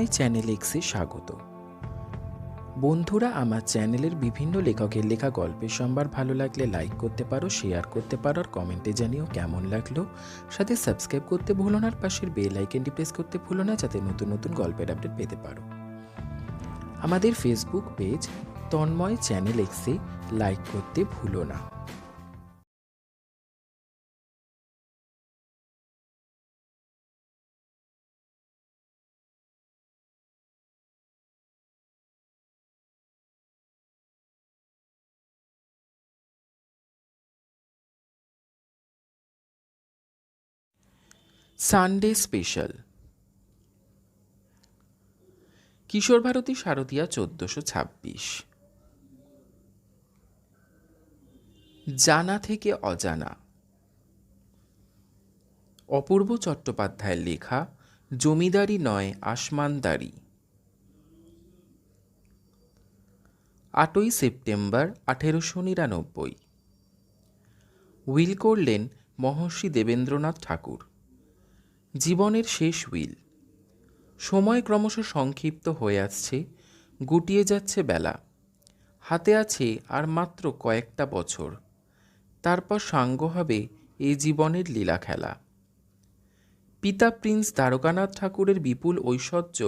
Tanmoy channel এক্সে স্বাগত। বন্ধুরা, আমার চ্যানেলের বিভিন্ন লেখকের লেখা গল্পের সম্ভার ভালো লাগলে লাইক করতে পারো, শেয়ার করতে পারো, আর কমেন্টে জানিও কেমন লাগলো। সাথে সাবস্ক্রাইব করতে ভুলো না, আর পাশের বেল আইকনটি প্রেস করতে ভুলো না, যাতে নতুন নতুন গল্পের আপডেট পেতে পারো। আমাদের ফেসবুক পেজ তন্ময় চ্যানেল এক্সে লাইক করতে ভুলো না। Sunday special. কিশোর ভারতী শারদীয়া 1426। জানা থেকে অজানা। অপূর্ব চট্টোপাধ্যায়ের লেখা জমিদারি নয় আসমানদারি। 8ই সেপ্টেম্বর 1899। উইল করলেন মহর্ষি দেবেন্দ্রনাথ ঠাকুর। জীবনের শেষ উইল। সময় ক্রমশ সংক্ষিপ্ত হয়ে আসছে, গুটিয়ে যাচ্ছে বেলা। হাতে আছে আর মাত্র কয়েকটা বছর, তারপর সাঙ্গ হবে এই জীবনের লীলা খেলা। পিতা প্রিন্স দ্বারকানাথ ঠাকুরের বিপুল ঐশ্বর্য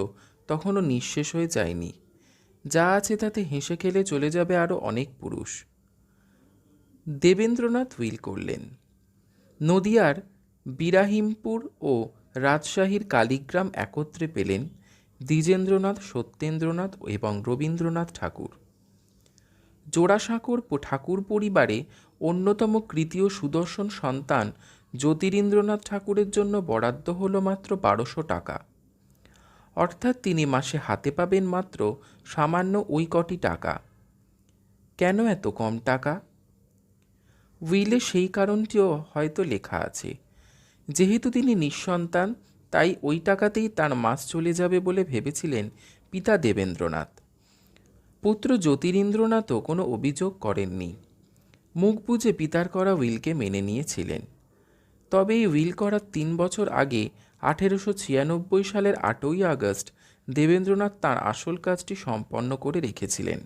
তখনও নিঃশেষ হয়ে যায়নি। যা আছে তাতে হেসে খেলে চলে যাবে আরও অনেক পুরুষ। দেবেন্দ্রনাথ উইল করলেন। নদিয়ার বিরাহিমপুর ও রাজশাহীর কালীগ্রাম একত্রে পেলেন দ্বিজেন্দ্রনাথ, সত্যেন্দ্রনাথ এবং রবীন্দ্রনাথ ঠাকুর। জোড়াসাঁকোর ঠাকুর পরিবারে অন্যতম কৃতীয় সুদর্শন সন্তান জ্যোতিরিন্দ্রনাথ ঠাকুরের জন্য বরাদ্দ হল মাত্র 1200 টাকা। অর্থাৎ তিনি মাসে হাতে পাবেন মাত্র সামান্য ওই কটি টাকা। কেন এত কম টাকা? উইলে সেই কারণটিও হয়তো লেখা আছে। যেহেতু তিনি নিঃসন্তান, তাই ওই টাকাতেই তার মাস চলে যাবে বলে ভেবেছিলেন পিতা দেবেন্দ্রনাথ। পুত্র জ্যোতিরিন্দ্রনাথও কোনো অভিযোগ করেননি। মুখ বুজে পিতার করা উইলকে মেনে নিয়েছিলেন। তবে এই উইল করার 3 বছর আগে 1896 সালের 8ই আগস্ট দেবেন্দ্রনাথ তাঁর আসল কাজটি সম্পন্ন করে রেখেছিলেন।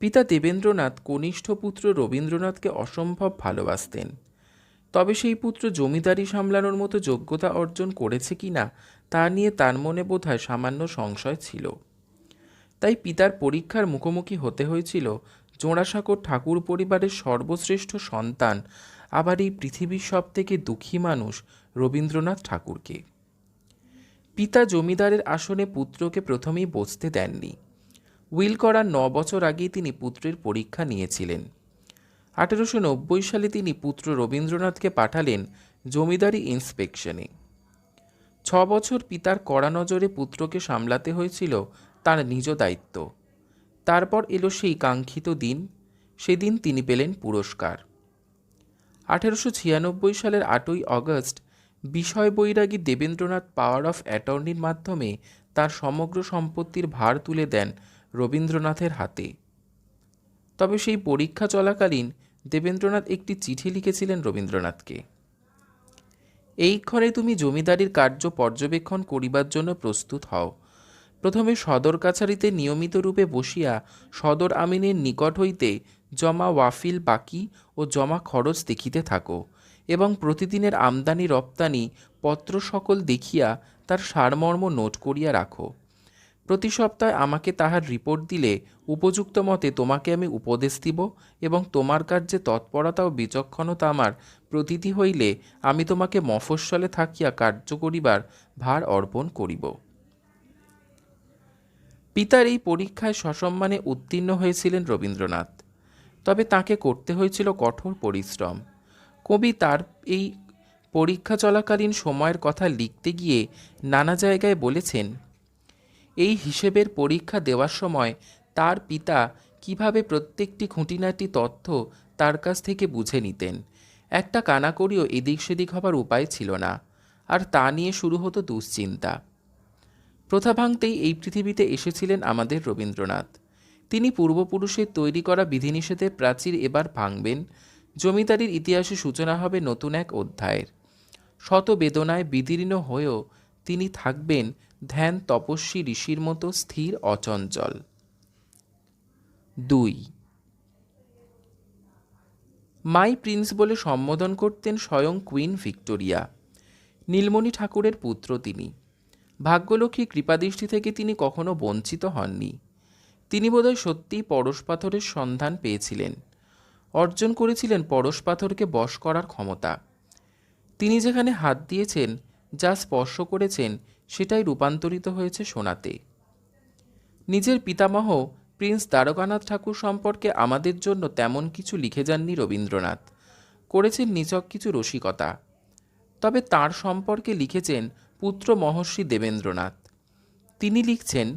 পিতা দেবেন্দ্রনাথ কনিষ্ঠ পুত্র রবীন্দ্রনাথকে অসম্ভব ভালোবাসতেন। তবে সেই পুত্র জমিদারি সামলানোর মতো যোগ্যতা অর্জন করেছে কিনা তা নিয়ে তার মনে বোধহয় সামান্য সংশয় ছিল। তাই পিতার পরীক্ষার মুখোমুখি হতে হয়েছিল জোড়াসাঁকোর ঠাকুর পরিবারের সর্বশ্রেষ্ঠ সন্তান, আবার এই পৃথিবীর সবথেকে দুঃখী মানুষ রবীন্দ্রনাথ ঠাকুরকে। পিতা জমিদারের আসনে পুত্রকে প্রথমেই বসতে দেননি। উইল করার 9 বছর আগেই তিনি পুত্রের পরীক্ষা নিয়েছিলেন। 1890 সালে তিনি পুত্র রবীন্দ্রনাথকে পাঠালেন জমিদারি ইন্সপেকশনে। 6 বছর পিতার কড়া নজরে পুত্রকে সামলাতে হয়েছিল তার নিজ দায়িত্ব। তারপর এলো সেই কাঙ্ক্ষিত দিন। সেদিন তিনি পেলেন পুরস্কার। 1896 সালের 8ই আগস্ট বিষয় বৈরাগী দেবেন্দ্রনাথ পাওয়ার অফ অ্যাটর্নির মাধ্যমে তার সমগ্র সম্পত্তির ভার তুলে দেন রবীন্দ্রনাথের হাতে। তবে সেই পরীক্ষা চলাকালীন দেবেন্দ্রনাথ একটি চিঠি লিখেছিলেন রবীন্দ্রনাথকে। এই ক্ষণে তুমি জমিদারির কার্য পর্যবেক্ষণ করিবার জন্য প্রস্তুত হও। প্রথমে সদর কাছারিতে নিয়মিত রূপে বসিয়া সদর আমিনের নিকট হইতে জমা ওয়াফিল বাকি ও জমা খরচ দেখিতে থাকো, এবং প্রতিদিনের আমদানি রপ্তানি পত্র সকল দেখিয়া তার সারমর্ম নোট করিয়া রাখো। প্রতি সপ্তাহে আমাকে তাহার রিপোর্ট দিলে উপযুক্ত মতে তোমাকে আমি উপদেশ দিব, এবং তোমার কার্যে তৎপরতা ও বিচক্ষণতা আমার প্রতীতি হইলে আমি তোমাকে মফস্বলে থাকিয়া কার্য করিবার ভার অর্পণ করিব। পিতার এই পরীক্ষায় সসম্মানে উত্তীর্ণ হয়েছিলেন রবীন্দ্রনাথ। তবে তাকে করতে হয়েছিল কঠোর পরিশ্রম। কবি তার এই পরীক্ষা চলাকালীন সময়ের কথা লিখতে গিয়ে নানা জায়গায় বলেছেন, এই হিসেবের পরীক্ষা দেওয়ার সময় তার পিতা কিভাবে প্রত্যেকটি খুঁটিনাটি তথ্য তার কাছ থেকে বুঝে নিতেন। একটা কানাকড়িও এদিক সেদিক হবার উপায় ছিল না, আর তা নিয়ে শুরু হতো দুশ্চিন্তা। প্রথা ভাঙতেই এই পৃথিবীতে এসেছিলেন আমাদের রবীন্দ্রনাথ। তিনি পূর্বপুরুষের তৈরি করা বিধিনিষেধের প্রাচীর এবার ভাঙবেন। জমিদারির ইতিহাসে সূচনা হবে নতুন এক অধ্যায়ের। শত বেদনায় বিদীর্ণ হয়েও তিনি থাকবেন ধ্যান তপস্বী ঋষির মতো স্থির অচঞ্চল। 2. মাই প্রিন্স বলে সম্বোধন করতেন স্বয়ং কুইন ভিক্টোরিয়া। নীলমণি ঠাকুরের পুত্র তিনি। ভাগ্যলক্ষ্মী কৃপাদৃষ্টি থেকে তিনি কখনো বঞ্চিত হননি। তিনি বোধহয় সত্যিই পরশ পাথরের সন্ধান পেয়েছিলেন, অর্জন করেছিলেন পরশ পাথরকে বশ করার ক্ষমতা। তিনি যেখানে হাত দিয়েছেন, যা স্পর্শ করেছেন, সেটাই রূপান্তরিত হয়েছে সোনাতে। নিজের পিতামহ প্রিন্স দ্বারকানাথ ঠাকুর সম্পর্কে আমাদের জন্য তেমন কিছু লিখে যাননি রবীন্দ্রনাথ, করেছেন নিছক কিছু রসিকতা। তবে তাঁর সম্পর্কে লিখেছেন পুত্র মহর্ষি দেবেন্দ্রনাথ। তিনি লিখছেন,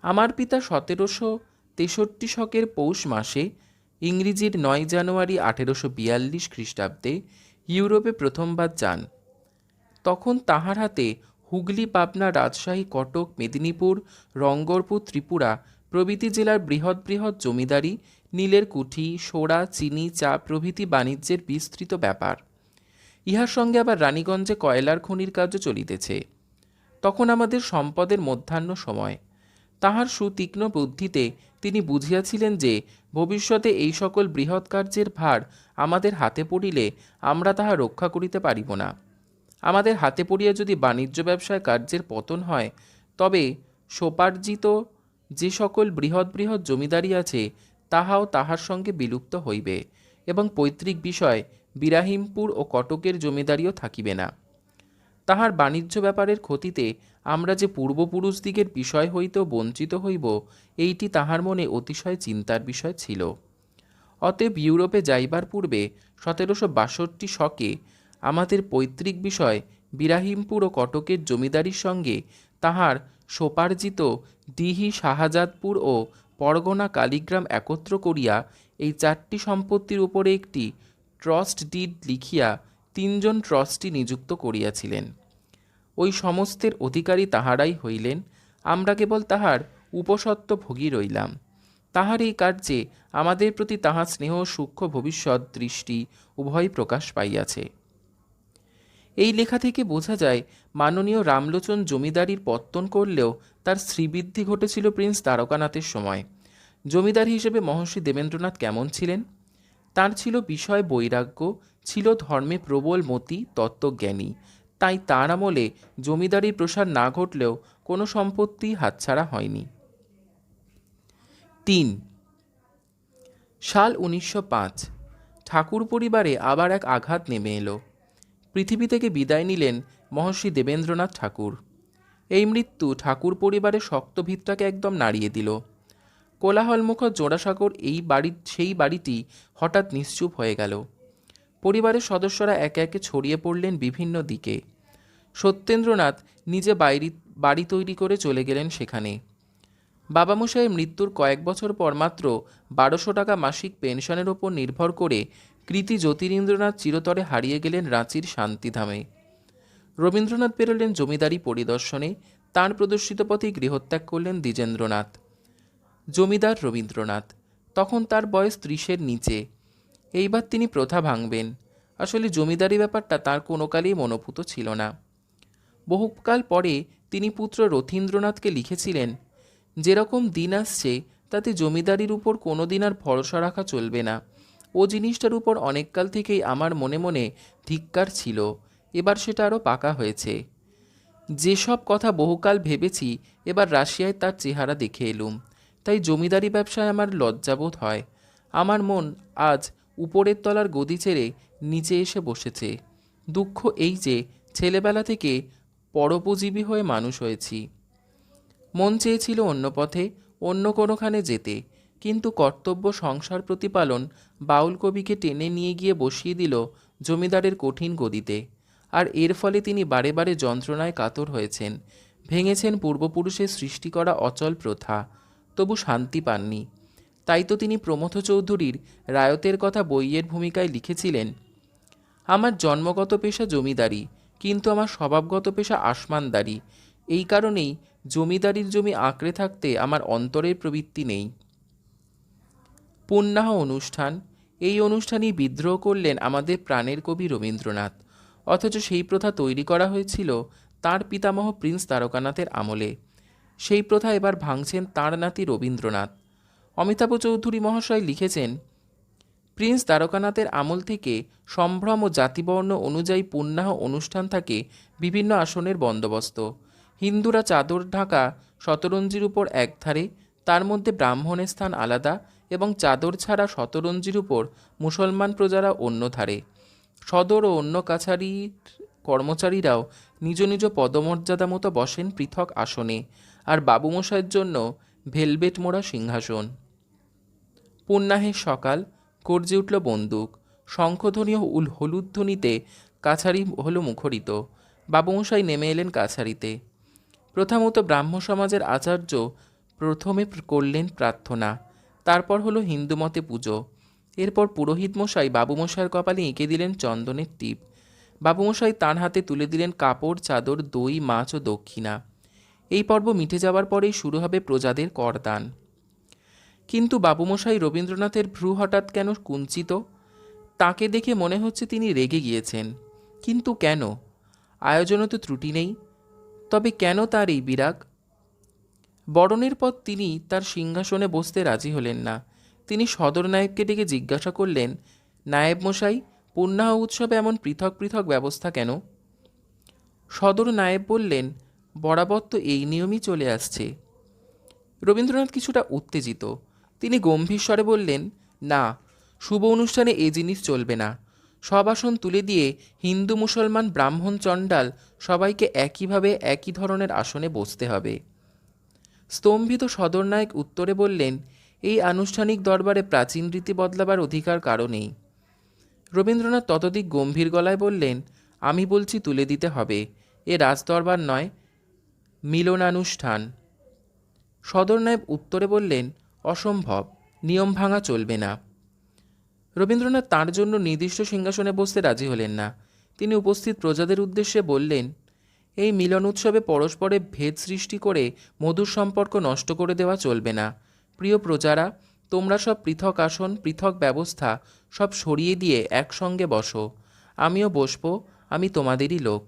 আমার পিতা 1763 শকের পৌষ মাসে, ইংরেজির 9 জানুয়ারি 1842 খ্রিস্টাব্দে ইউরোপে প্রথমবার যান। তখন তাঁহার হাতে হুগলি, পাবনা, রাজশাহী, কটক, মেদিনীপুর, রঙ্গরপুর, ত্রিপুরা প্রভৃতি জেলার বৃহৎ বৃহৎ জমিদারি, নীলের কুঠি, সোড়া, চিনি, চা প্রভৃতি বাণিজ্যের বিস্তৃত ব্যাপার। ইহার সঙ্গে আবার রানীগঞ্জে কয়লার খনির কার্য চলিতেছে। তখন আমাদের সম্পদের মধ্যাহ্ন সময়। তাহার সুতীক্ষ্ণ বুদ্ধিতে তিনি বুঝিয়াছিলেন যে ভবিষ্যতে এই সকল বৃহৎ কার্যের ভার আমাদের হাতে পড়িলে আমরা তাহা রক্ষা করিতে পারিব না। আমাদের হাতে পড়িয়া যদি বাণিজ্য ব্যবসায় কার্যের পতন হয়, তবে সোপার্জিত যে সকল বৃহৎ বৃহৎ জমিদারি আছে, তাহাও তাহার সঙ্গে বিলুপ্ত হইবে এবং পৈতৃক বিষয় বিরাহিমপুর ও কটকের জমিদারিও থাকিবে না। তাহার বাণিজ্য ব্যাপারের ক্ষতিতে আমরা যে পূর্বপুরুষদিগের বিষয় হইতেও বঞ্চিত হইব, এইটি তাহার মনে অতিশয় চিন্তার বিষয় ছিল। অতএব ইউরোপে যাইবার পূর্বে 1762 শকে আমাদের পৈতৃক বিষয় বিরাহিমপুর ও কটকের জমিদারির সঙ্গে তাহার সোপার্জিত ডিহি, শাহজাদপুর ও পরগনা কালীগ্রাম একত্র করিয়া এই 4টি সম্পত্তির উপরে একটি ট্রাস্ট ডিড লিখিয়া 3 জন ট্রাস্টি নিযুক্ত করিয়াছিলেন। ওই সমস্তের অধিকারী তাহারাই হইলেন, আমরা কেবল তাহার উপসত্ত্ব ভোগী রইলাম। তাহার এই কার্যে আমাদের প্রতি তাহার স্নেহ, সূক্ষ্ম ভবিষ্যৎ দৃষ্টি উভয় প্রকাশ পাইয়াছে। এই লেখা থেকে বোঝা যায়, মাননীয় রামলোচন জমিদারির পত্তন করলেও তার শ্রীবৃদ্ধি ঘটেছিল প্রিন্স দ্বারকানাথের সময়। জমিদার হিসেবে মহর্ষি দেবেন্দ্রনাথ কেমন ছিলেন? তার ছিল বিষয় বৈরাগ্য, ছিল ধর্মে প্রবল মতি, তত্ত্বজ্ঞানী। তাই তাঁর আমলে জমিদারির প্রসার না ঘটলেও কোনো সম্পত্তি হাতছাড়া হয়নি। 3. সাল 1905 ঠাকুর পরিবারে আবার এক আঘাত নেমে এলো। পৃথিবী থেকে বিদায় নিলেন মহর্ষি দেবেন্দ্রনাথ ঠাকুর। এই মৃত্যু ঠাকুর পরিবারের শক্ত ভিতটাকে একদম নাড়িয়ে দিল। কোলাহলমুখর জোড়াসাঁকোর সেই বাড়িটি হঠাৎ নিশ্চুপ হয়ে গেল। পরিবারের সদস্যরা একে একে ছড়িয়ে পড়লেন বিভিন্ন দিকে। সত্যেন্দ্রনাথ নিজে বাড়ি তৈরি করে চলে গেলেন সেখানে। বাবামশাইয়ের মৃত্যুর কয়েক বছর পর মাত্র 1200 টাকা মাসিক পেনশনের ওপর নির্ভর করে কৃতি জ্যোতিরিন্দ্রনাথ চিরতরে হারিয়ে গেলেন রাঁচির শান্তিধামে। রবীন্দ্রনাথ বেরোলেন জমিদারি পরিদর্শনে। তাঁর প্রদর্শিত পথেই গৃহত্যাগ করলেন দ্বিজেন্দ্রনাথ। জমিদার রবীন্দ্রনাথ, তখন তার বয়স 30-এর নিচে। এইবার তিনি প্রথা ভাঙবেন। আসলে জমিদারি ব্যাপারটা তার কোনো কালেই মনোভূত ছিল না। বহুকাল পরে তিনি পুত্র রথীন্দ্রনাথকে লিখেছিলেন, যেরকম দিন আসছে তাতে জমিদারির উপর কোনো দিন আর ভরসা রাখা চলবে না। ও জিনিসটার উপর অনেককাল থেকেই আমার মনে মনে ধিক্কার ছিল, এবার সেটা আরও পাকা হয়েছে। যেসব কথা বহুকাল ভেবেছি, এবার রাশিয়ায় তার চেহারা দেখে এলুম। তাই জমিদারি ব্যবসায় আমার লজ্জাবোধ হয়। আমার মন আজ উপরের তলার গদি ছেড়ে নিচে এসে বসেছে। দুঃখ এই যে ছেলেবেলা থেকে পরোপজীবী হয়ে মানুষ হয়েছি। মন চেয়েছিল অন্য পথে, অন্য কোনোখানে যেতে, কিন্তু কর্তব্য সংসার প্রতিপালন বাউল কবিকে টেনে নিয়ে গিয়ে বসিয়ে দিল জমিদারের কঠিন গদিতে। আর এর ফলে তিনি বারে বারে যন্ত্রণায় কাতর হয়েছেন, ভেঙেছেন পূর্বপুরুষের সৃষ্টি করা অচল প্রথা, তবু শান্তি পাননি। তাই তো তিনি প্রমথ চৌধুরীর রায়তের কথা বইয়ের ভূমিকায় লিখেছিলেন, আমার জন্মগত পেশা জমিদারি, কিন্তু আমার স্বভাবগত পেশা আসমানদারি। এই কারণেই জমিদারির জমি আঁকড়ে থাকতে আমার অন্তরের প্রবৃত্তি নেই। পুণ্যাহ অনুষ্ঠান, এই অনুষ্ঠানেই বিদ্রোহ করলেন আমাদের প্রাণের কবি রবীন্দ্রনাথ। অথচ সেই প্রথা তৈরি করা হয়েছিল তার পিতামহ প্রিন্স দ্বারকানাথের আমলে। সেই প্রথা এবার ভাঙছেন তাঁর নাতি রবীন্দ্রনাথ। অমিতাভ চৌধুরী মহাশয় লিখেছেন, প্রিন্স দ্বারকানাথের আমল থেকে সম্ভ্রম ও জাতিবর্ণ অনুযায়ী পুণ্যাহ অনুষ্ঠান থাকে বিভিন্ন আসনের বন্দোবস্ত। হিন্দুরা চাদর ঢাকা শতরঞ্জির উপর একধারে, তার মধ্যে ব্রাহ্মণের স্থান আলাদা, এবং চাদর ছাড়া শতরঞ্জির উপর মুসলমান প্রজারা অন্য ধারে। সদর ও অন্য কাছারির কর্মচারীরাও নিজ নিজ পদমর্যাদা মতো বসেন পৃথক আসনে, আর বাবুমশাইয়ের জন্য ভেলভেট মোড়া সিংহাসন। পুণ্যাহের সকাল, গর্জে উঠল বন্দুক, শঙ্খধ্বনি ও হলুধ্বনিতে কাছারি হল মুখরিত। বাবুমশাই নেমে এলেন কাছারিতে। প্রথমত ব্রাহ্ম সমাজের আচার্য প্রথমে করলেন প্রার্থনা, তারপর হলো হিন্দুমতে পুজো। এরপর পুরোহিত মশাই বাবুমশাইয়ের কপালে এঁকে দিলেন চন্দনের টিপ। বাবুমশাই তাঁর হাতে তুলে দিলেন কাপড়, চাদর, দই, মাছ ও দক্ষিণা। এই পর্ব মিটে যাওয়ার পরেই শুরু হবে প্রজাদের করদান। কিন্তু বাবুমশাই রবীন্দ্রনাথের ভ্রু হঠাৎ কেন কুঞ্চিত? তাকে দেখে মনে হচ্ছে তিনি রেগে গিয়েছেন। কিন্তু কেন? আয়োজনে তো ত্রুটি নেই, তবে কেন তার এই বিরাগ? বরণের পর তিনি তার সিংহাসনে বসতে রাজি হলেন না। তিনি সদর নায়েবকে ডেকে জিজ্ঞাসা করলেন, নায়েব মশাই, পুণ্যাহ উৎসবে এমন পৃথক পৃথক ব্যবস্থা কেন? সদর নায়েব বললেন, বরাবর তো এই নিয়মই চলে আসছে। রবীন্দ্রনাথ কিছুটা উত্তেজিত। তিনি গম্ভীর স্বরে বললেন, না, শুভ অনুষ্ঠানে এ জিনিস চলবে না। সব আসন তুলে দিয়ে হিন্দু, মুসলমান, ব্রাহ্মণ, চণ্ডাল সবাইকে একইভাবে একই ধরনের আসনে বসতে হবে। স্তম্ভিত সদরনায়ক উত্তরে বললেন, এই আনুষ্ঠানিক দরবারে প্রাচীন রীতি বদলাবার অধিকার কারো নেই। রবীন্দ্রনাথ ততোধিক গম্ভীর গলায় বললেন, আমি বলছি তুলে দিতে হবে। এ রাজদরবার নয়, মিলনানুষ্ঠান। সদরনায়েব উত্তরে বললেন, অসম্ভব, নিয়ম ভাঙা চলবে না। রবীন্দ্রনাথ তাঁর জন্য নির্দিষ্ট সিংহাসনে বসতে রাজি হলেন না। তিনি উপস্থিত প্রজাদের উদ্দেশ্যে বললেন, এই মিলন উৎসবে পরস্পরে ভেদ সৃষ্টি করে মধুর সম্পর্ক নষ্ট করে দেওয়া চলবে না। প্রিয় প্রজারা, তোমরা সব পৃথক আসন, পৃথক ব্যবস্থা সব সরিয়ে দিয়ে একসঙ্গে বসো। আমিও বসবো, আমি তোমাদেরই লোক।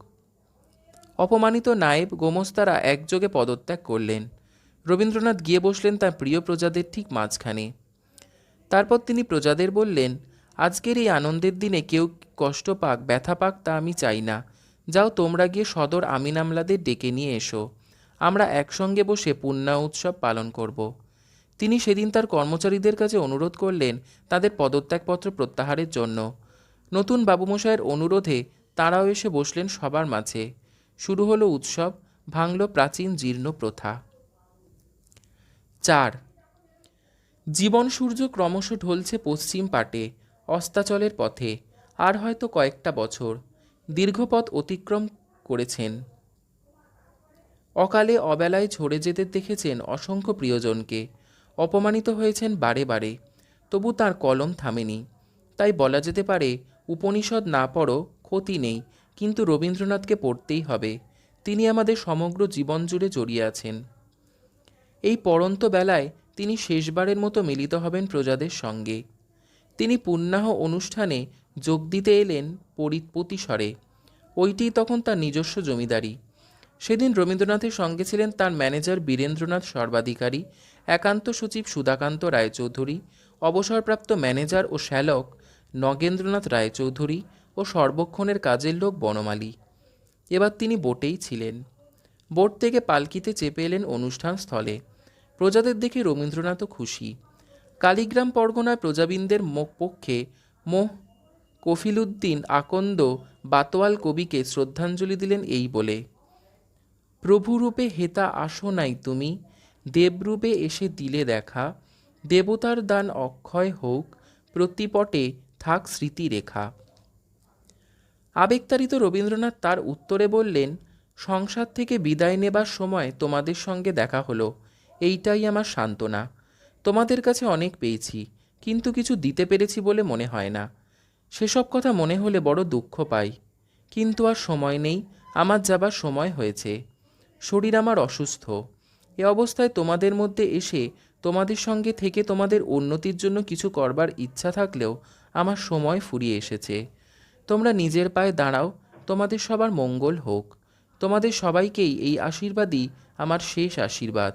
অপমানিত নায়েব গোমস্তারা একযোগে পদত্যাগ করলেন। রবীন্দ্রনাথ গিয়ে বসলেন তার প্রিয় প্রজাদের ঠিক মাঝখানে। তারপর তিনি প্রজাদের বললেন, আজকের এই আনন্দের দিনে কেউ কষ্ট পাক, ব্যথা পাক, তা আমি চাই না। যাও, তোমরা গিয়ে সদর আমিন আমলাদের ডেকে নিয়ে এসো। আমরা একসঙ্গে বসে পুণ্যাহ উৎসব পালন করব। তিনি সেদিন তার কর্মচারীদের কাছে অনুরোধ করলেন তাদের পদত্যাগপত্র প্রত্যাহারের জন্য। নতুন বাবুমশাইয়ের অনুরোধে তাঁরাও এসে বসলেন সবার মাঝে। শুরু হলো উৎসব, ভাঙল প্রাচীন জীর্ণ প্রথা। 4. জীবন সূর্য ক্রমশ ঢলছে পশ্চিম পাটে, অস্তাচলের পথে। আর হয়তো কয়েকটা বছর। দীর্ঘ পথ অতিক্রম করেছেন। অকালে অবেলায় ঝরে যেতে দেখেছেন অসংখ্য প্রিয়জনকে। অপমানিত হয়েছেন বারে বারে, তবু তার কলম থামেনি। তাই বলা যেতে পারে, উপনিষদ না পড়ো, ক্ষতি নেই, কিন্তু রবীন্দ্রনাথকে পড়তেই হবে। তিনি আমাদের সমগ্র জীবন জুড়ে জড়িয়ে আছেন। এই পড়ন্ত বেলায় তিনি শেষবারের মতো মিলিত হবেন প্রজাদের সঙ্গে। তিনি পুণ্যাহ অনুষ্ঠানে যোগ দিতে এলেন প্রতিস্বরে। ওইটিই তখন তার নিজস্ব জমিদারি। সেদিন রবীন্দ্রনাথের সঙ্গে ছিলেন তার ম্যানেজার বীরেন্দ্রনাথ সর্বাধিকারী, একান্ত সচিব সুধাকান্ত রায়চৌধুরী, অবসরপ্রাপ্ত ম্যানেজার ও শ্যালক নগেন্দ্রনাথ রায়চৌধুরী ও সর্বক্ষণের কাজের লোক বনমালী। এবার তিনি বোটেই ছিলেন। বোট থেকে পালকিতে চেপে এলেন অনুষ্ঠান স্থলে। প্রজাদের দেখে রবীন্দ্রনাথও খুশি। কালীগ্রাম পরগনায় প্রজাবৃন্দের পক্ষে কফিলুদ্দিন আকন্দ বাতোয়াল কবিকে শ্রদ্ধাঞ্জলি দিলেন এই বলে, প্রভুরূপে হেতা আসো নাই তুমি, দেবরূপে এসে দিলে দেখা, দেবতার দান অক্ষয় হোক, প্রতিপটে থাক স্মৃতিরেখা। আবেগতাড়িত রবীন্দ্রনাথ তার উত্তরে বললেন, সংসার থেকে বিদায় নেবার সময় তোমাদের সঙ্গে দেখা হলো, এইটাই আমার সান্ত্বনা। তোমাদের কাছে অনেক পেয়েছি, কিন্তু কিছু দিতে পেরেছি বলে মনে হয় না। সেসব কথা মনে হলে বড় দুঃখ পাই। কিন্তু আর সময় নেই, আমার যাবার সময় হয়েছে। শরীর আমার অসুস্থ। এ অবস্থায় তোমাদের মধ্যে এসে তোমাদের সঙ্গে থেকে তোমাদের উন্নতির জন্য কিছু করবার ইচ্ছা থাকলেও আমার সময় ফুরিয়ে এসেছে। তোমরা নিজের পায়ে দাঁড়াও, তোমাদের সবার মঙ্গল হোক। তোমাদের সবাইকেই এই আশীর্বাদই আমার শেষ আশীর্বাদ।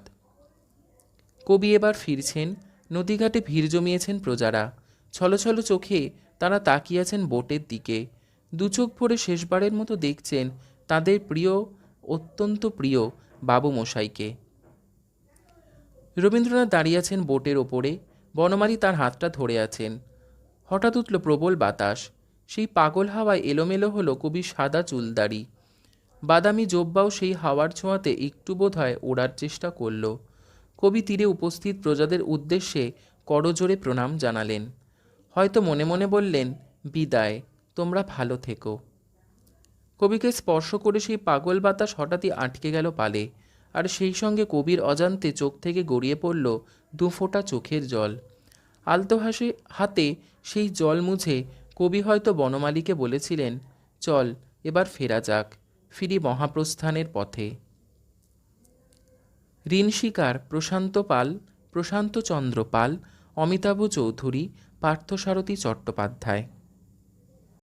কবি এবার ফিরছেন। নদীঘাটে ভিড় জমিয়েছেন প্রজারা। ছলছল চোখে তারা তাকিয়েছেন বোটের দিকে। দুচোখ ভরে শেষবারের মতো দেখছেন তাদের প্রিয়, অত্যন্ত প্রিয় বাবু মশাইকে। রবীন্দ্রনাথ দাঁড়িয়ে আছেন বোটের ওপরে। বনমালী তার হাতটা ধরে আছেন। হঠাৎ উঠল প্রবল বাতাস। সেই পাগল হাওয়ায় এলোমেলো হলো কবির সাদা চুলদাড়ি। বাদামি জোব্বাও সেই হাওয়ার ছোঁয়াতে একটু বোধহয় ওড়ার চেষ্টা করল। কবি তীরে উপস্থিত প্রজাদের উদ্দেশ্যে করজোড়ে প্রণাম জানালেন। হয়তো মনে মনে বললেন, বিদায়, তোমরা ভালো থেকো। কবিকে স্পর্শ করে সেই পাগল বাতাস হঠাৎই আটকে গেল পালে, আর সেই সঙ্গে কবির অজান্তে চোখ থেকে গড়িয়ে পড়ল দুফোঁটা চোখের জল। আলতো হাতে সেই জল মুছে কবি হয়তো বনমালীকে বলেছিলেন, চল এবার ফেরা যাক, ফিরি মহাপ্রস্থানের পথে। ঋণ শিকার প্রশান্ত পাল, প্রশান্তচন্দ্র পাল, অমিতাভ চৌধুরী, পার্থসারথী চট্টোপাধ্যায়।